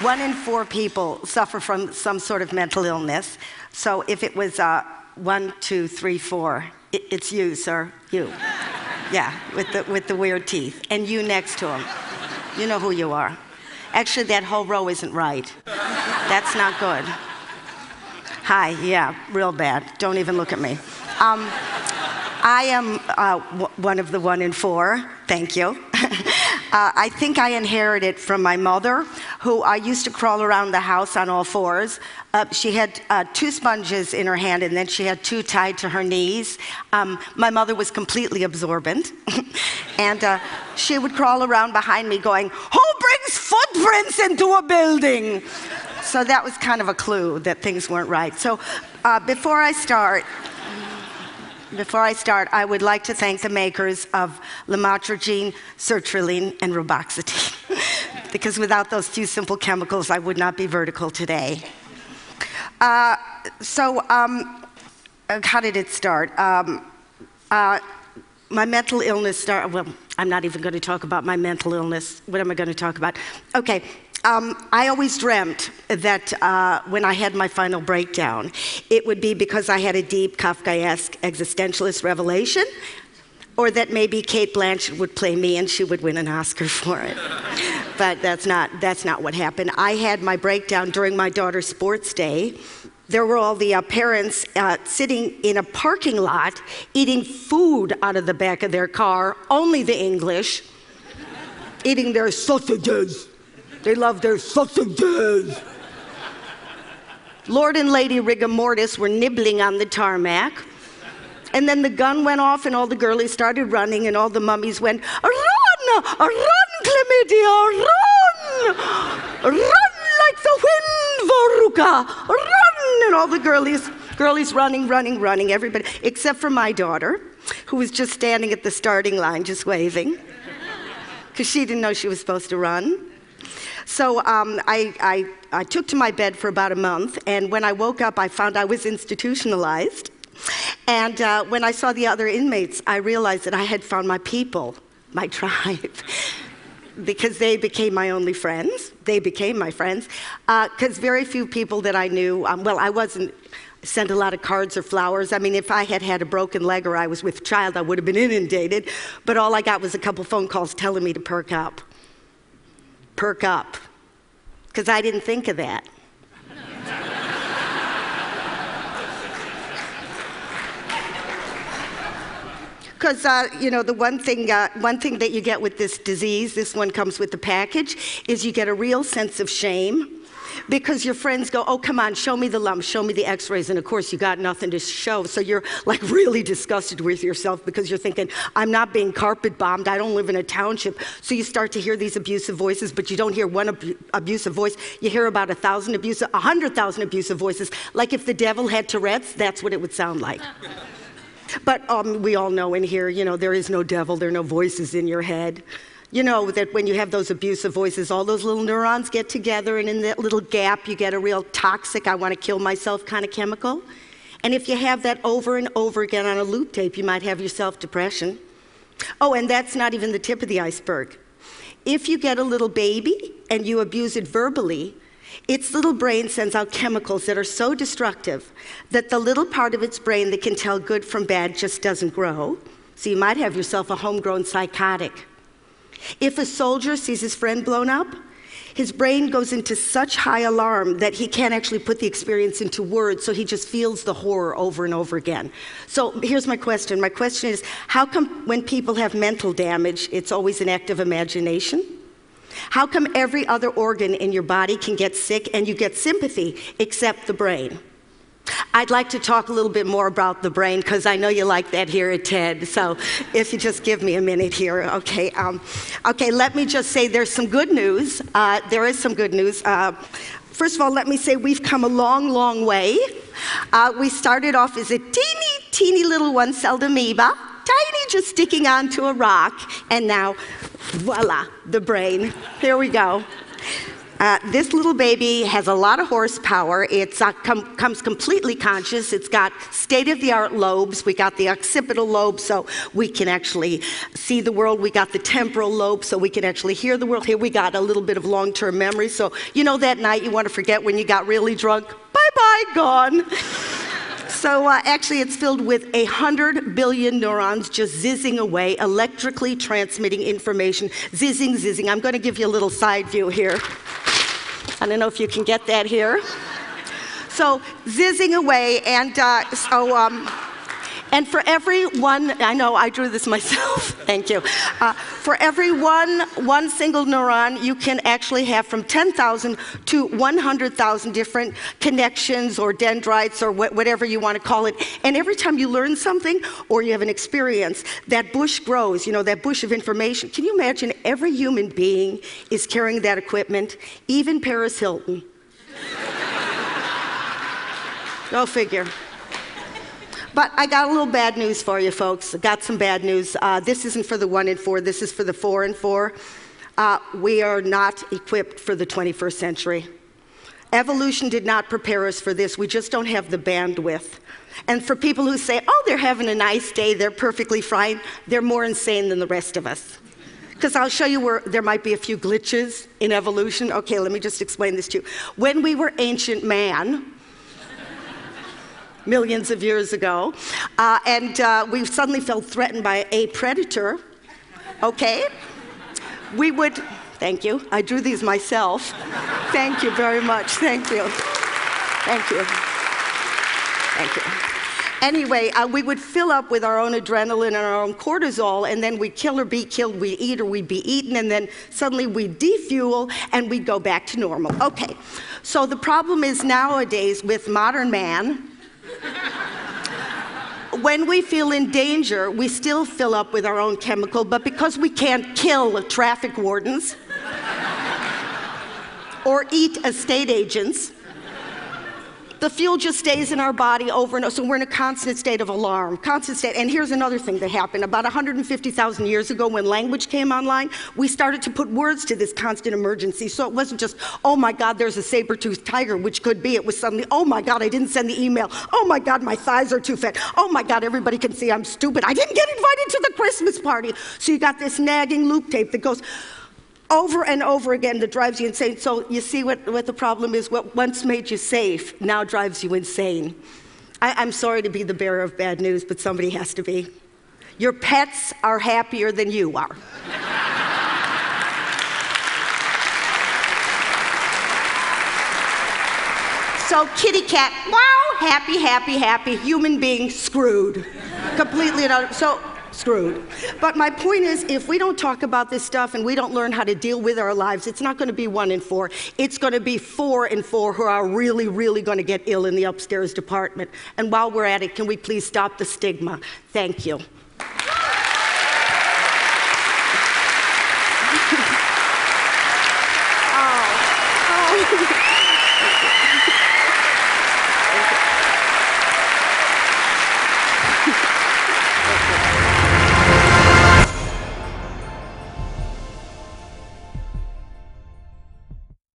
1 in 4 people suffer from some sort of mental illness. So if it was 1, 2, 3, 4, it's you, sir, you. Yeah, with the weird teeth, and you next to him. You know who you are. Actually, that whole row isn't right. That's not good. Hi, yeah, real bad. Don't even look at me. I am one of the 1 in 4. Thank you. I think I inherited from my mother, who used to crawl around the house on all fours. She had 2 sponges in her hand, and then she had 2 tied to her knees. My mother was completely absorbent. And she would crawl around behind me going, "Who brings footprints into a building?" So that was kind of a clue that things weren't right. So before I start, I would like to thank the makers of lamotrigine, sertraline, and reboxetine. Because without those 2 simple chemicals, I would not be vertical today. How did it start? My mental illness started, well, I'm not even going to talk about my mental illness. What am I going to talk about? Okay. I always dreamt that when I had my final breakdown, it would be because I had a deep Kafkaesque existentialist revelation, or that maybe Cate Blanchett would play me and she would win an Oscar for it. But that's not what happened. I had my breakdown during my daughter's sports day. There were all the parents sitting in a parking lot eating food out of the back of their car, only the English, eating their sausages. They love their sausages. Lord and Lady Rigor Mortis were nibbling on the tarmac. And then the gun went off and all the girlies started running and all the mummies went, "Run! Run, Chlamydia, run! Run like the wind, Veruca! Run!" And all the girlies running, everybody, except for my daughter, who was just standing at the starting line, just waving, because she didn't know she was supposed to run. So I took to my bed for about a month, and when I woke up, I found I was institutionalized. And when I saw the other inmates, I realized that I had found my people, my tribe, because they became my only friends. They became my friends, because very few people that I knew, I wasn't sent a lot of cards or flowers. I mean, if I had had a broken leg or I was with child, I would have been inundated, but all I got was a couple phone calls telling me to perk up. Perk up, because I didn't think of that. Because, the one thing that you get with this disease, this one comes with the package, is you get a real sense of shame. Because your friends go, "Oh, come on, show me the lumps, show me the x-rays," and of course you got nothing to show, so you're like really disgusted with yourself because you're thinking, "I'm not being carpet bombed, I don't live in a township." So you start to hear these abusive voices, but you don't hear one abusive voice, you hear about 100,000 abusive voices. Like if the devil had Tourette's, that's what it would sound like. But we all know in here, there is no devil, there are no voices in your head. You know that when you have those abusive voices, all those little neurons get together, and in that little gap, you get a real toxic, I want to kill myself kind of chemical. And if you have that over and over again on a loop tape, you might have yourself depression. Oh, and that's not even the tip of the iceberg. If you get a little baby and you abuse it verbally, its little brain sends out chemicals that are so destructive that the little part of its brain that can tell good from bad just doesn't grow. So you might have yourself a homegrown psychotic. If a soldier sees his friend blown up, his brain goes into such high alarm that he can't actually put the experience into words, so he just feels the horror over and over again. So here's my question. My question is, how come when people have mental damage, it's always an act of imagination? How come every other organ in your body can get sick and you get sympathy except the brain? I'd like to talk a little bit more about the brain because I know you like that here at TED. So if you just give me a minute here, okay. Let me just say there's some good news. There is some good news. First of all, let me say we've come a long, long way. We started off as a teeny, teeny little one-celled amoeba, tiny, just sticking onto a rock, and now, voila, the brain. Here we go. This little baby has a lot of horsepower. It comes completely conscious. It's got state-of-the-art lobes. We got the occipital lobe, so we can actually see the world. We got the temporal lobe, so we can actually hear the world. Here we got a little bit of long-term memory. So you know that night you want to forget when you got really drunk? Bye-bye, gone. So actually it's filled with 100 billion neurons just zizzing away, electrically transmitting information, zizzing, zizzing. I'm going to give you a little side view here. I don't know if you can get that here. So zizzing away, and and for every one, I know I drew this myself, thank you. For every one single neuron, you can actually have from 10,000 to 100,000 different connections or dendrites or whatever you want to call it. And every time you learn something or you have an experience, that bush grows, you know, that bush of information. Can you imagine every human being is carrying that equipment, even Paris Hilton? Go figure. But I got a little bad news for you, folks. I got some bad news. This isn't for the 1 in 4, this is for the 4 in 4. We are not equipped for the 21st century. Evolution did not prepare us for this. We just don't have the bandwidth. And for people who say, oh, they're having a nice day, they're perfectly fine, they're more insane than the rest of us. Because I'll show you where there might be a few glitches in evolution. Okay, let me just explain this to you. When we were ancient man, millions of years ago, and we suddenly felt threatened by a predator, okay? We would, thank you, I drew these myself. Thank you very much, thank you. Thank you. Thank you. Anyway, we would fill up with our own adrenaline and our own cortisol, and then we'd kill or be killed, we'd eat or we'd be eaten, and then suddenly we'd defuel and we'd go back to normal. Okay, so the problem is nowadays with modern man, when we feel in danger, we still fill up with our own chemical, but because we can't kill traffic wardens or eat estate agents, the fuel just stays in our body over and over, so we're in a constant state of alarm, constant state. And here's another thing that happened. About 150,000 years ago, when language came online, we started to put words to this constant emergency. So it wasn't just, oh my God, there's a saber-toothed tiger, which could be. It was suddenly, oh my God, I didn't send the email. Oh my God, my thighs are too fat. Oh my God, everybody can see I'm stupid. I didn't get invited to the Christmas party. So you got this nagging loop tape that goes over and over again that drives you insane. So you see what the problem is? What once made you safe now drives you insane. I'm sorry to be the bearer of bad news, but somebody has to be. Your pets are happier than you are. So kitty cat, wow, happy, happy, happy. Human being, screwed. Completely and utterly. So screwed. But my point is, if we don't talk about this stuff and we don't learn how to deal with our lives, it's not going to be 1 in 4. It's going to be 4 in 4 who are really, really going to get ill in the upstairs department. And while we're at it, can we please stop the stigma? Thank you.